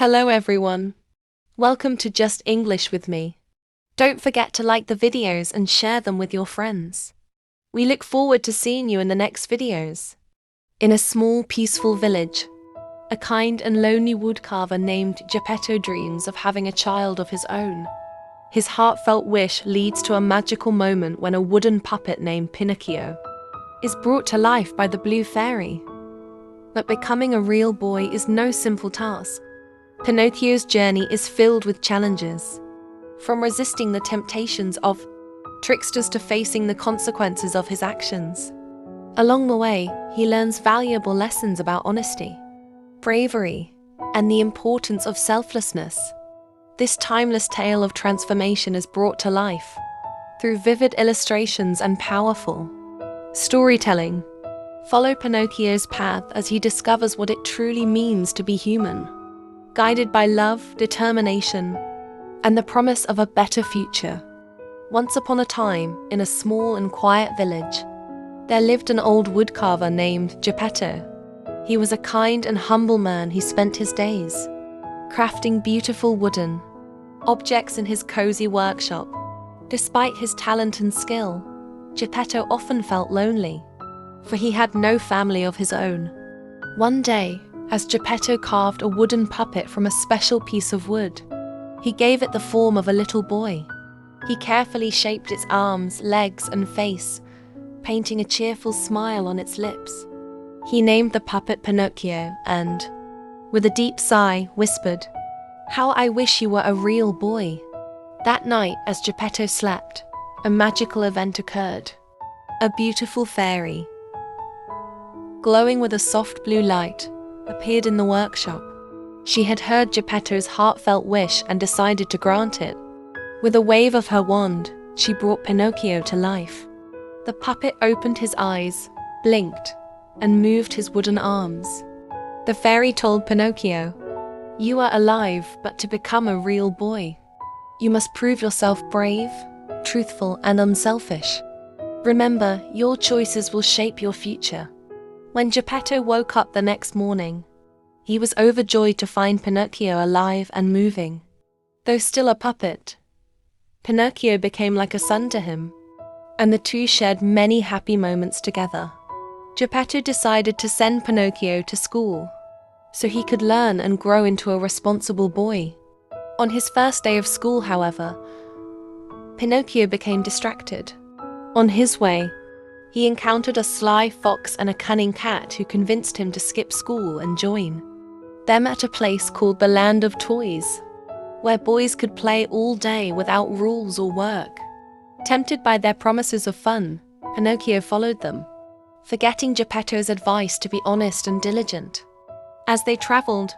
Hello everyone. Welcome to Just English with me. Don't forget to like the videos and share them with your friends. We look forward to seeing you in the next videos. In a small, peaceful village, a kind and lonely woodcarver named Geppetto dreams of having a child of his own. His heartfelt wish leads to a magical moment when a wooden puppet named Pinocchio is brought to life by the Blue Fairy. But becoming a real boy is no simple task. Pinocchio's journey is filled with challenges, from resisting the temptations of tricksters to facing the consequences of his actions. Along the way, he learns valuable lessons about honesty, bravery, and the importance of selflessness. This timeless tale of transformation is brought to life through vivid illustrations and powerful storytelling. Follow Pinocchio's path as he discovers what it truly means to be human, guided by love, determination, and the promise of a better future. Once upon a time, in a small and quiet village, there lived an old woodcarver named Geppetto. He was a kind and humble man who spent his days crafting beautiful wooden objects in his cozy workshop. Despite his talent and skill, Geppetto often felt lonely, for he had no family of his own. One day, as Geppetto carved a wooden puppet from a special piece of wood, he gave it the form of a little boy. He carefully shaped its arms, legs, and face, painting a cheerful smile on its lips. He named the puppet Pinocchio and, with a deep sigh, whispered, "How I wish you were a real boy." That night, as Geppetto slept, a magical event occurred. A beautiful fairy, glowing with a soft blue light, appeared in the workshop. She had heard Geppetto's heartfelt wish and decided to grant it. With a wave of her wand, she brought Pinocchio to life. The puppet opened his eyes, blinked, and moved his wooden arms. The fairy told Pinocchio, "You are alive, but to become a real boy, you must prove yourself brave, truthful, and unselfish. Remember, your choices will shape your future." When Geppetto woke up the next morning, he was overjoyed to find Pinocchio alive and moving. Though still a puppet, Pinocchio became like a son to him, and the two shared many happy moments together. Geppetto decided to send Pinocchio to school, so he could learn and grow into a responsible boy. On his first day of school, however, Pinocchio became distracted. On his way, he encountered a sly fox and a cunning cat who convinced him to skip school and join them at a place called the Land of Toys, where boys could play all day without rules or work. Tempted by their promises of fun, Pinocchio followed them, forgetting Geppetto's advice to be honest and diligent. As they traveled,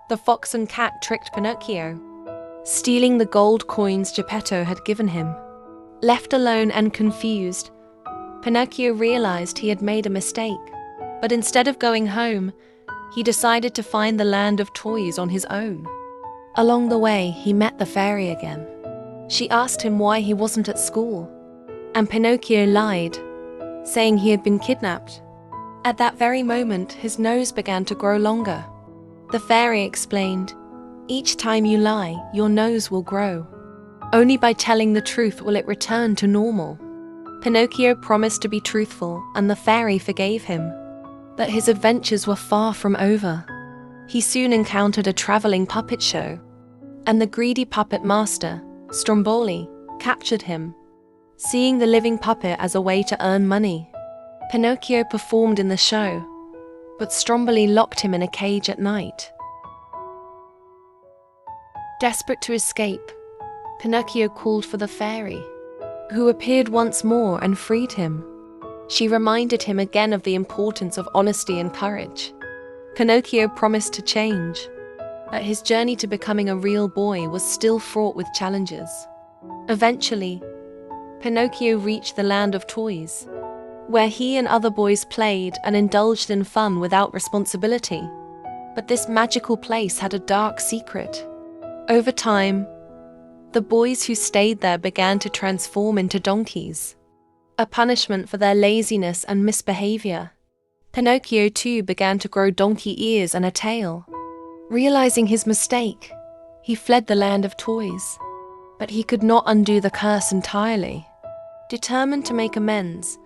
the fox and cat tricked Pinocchio, stealing the gold coins Geppetto had given him. Left alone and confused, Pinocchio realized he had made a mistake, but instead of going home, he decided to find the Land of Toys on his own. Along the way, he met the fairy again. She asked him why he wasn't at school, and Pinocchio lied, saying he had been kidnapped. At that very moment, his nose began to grow longer. The fairy explained, "Each time you lie, your nose will grow. Only by telling the truth will it return to normal." Pinocchio promised to be truthful, and the fairy forgave him. But his adventures were far from over. He soon encountered a traveling puppet show, and the greedy puppet master, Stromboli, captured him. Seeing the living puppet as a way to earn money, Pinocchio performed in the show, but Stromboli locked him in a cage at night. Desperate to escape, Pinocchio called for the fairy, who appeared once more and freed him. She reminded him again of the importance of honesty and courage. Pinocchio promised to change, but his journey to becoming a real boy was still fraught with challenges. Eventually, Pinocchio reached the Land of Toys, where he and other boys played and indulged in fun without responsibility. But this magical place had a dark secret. Over time, the boys who stayed there began to transform into donkeys, a punishment for their laziness and misbehavior. Pinocchio too began to grow donkey ears and a tail, Realizing his mistake, he fled the land of toys. But he could not undo the curse entirely. Determined to make amends,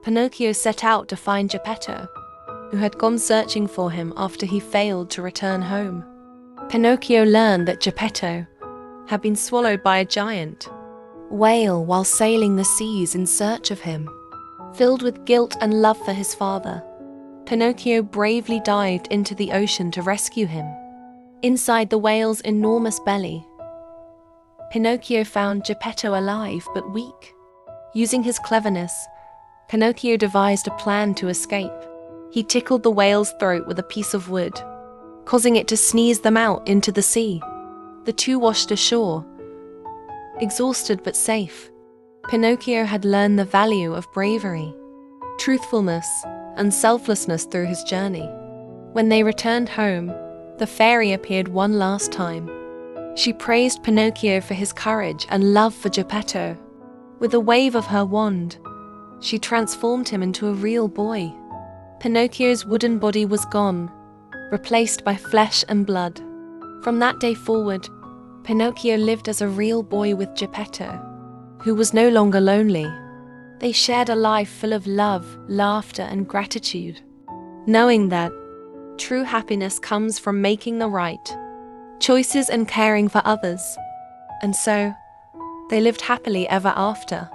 Pinocchio set out to find Geppetto, who had gone searching for him after he failed to return home. Pinocchio learned that Geppetto had been swallowed by a giant whale while sailing the seas in search of him. Filled with guilt and love for his father, Pinocchio bravely dived into the ocean to rescue him. Inside the whale's enormous belly, Pinocchio found Geppetto alive but weak. Using his cleverness, Pinocchio devised a plan to escape. He tickled the whale's throat with a piece of wood, causing it to sneeze them out into the sea. The two washed ashore, exhausted but safe. Pinocchio had learned the value of bravery, truthfulness, and selflessness through his journey. When they returned home, the fairy appeared one last time. She praised Pinocchio for his courage and love for Geppetto. With a wave of her wand, she transformed him into a real boy. Pinocchio's wooden body was gone, replaced by flesh and blood. From that day forward, Pinocchio lived as a real boy with Geppetto, who was no longer lonely. They shared a life full of love, laughter, and gratitude, knowing that true happiness comes from making the right choices and caring for others. And so, they lived happily ever after.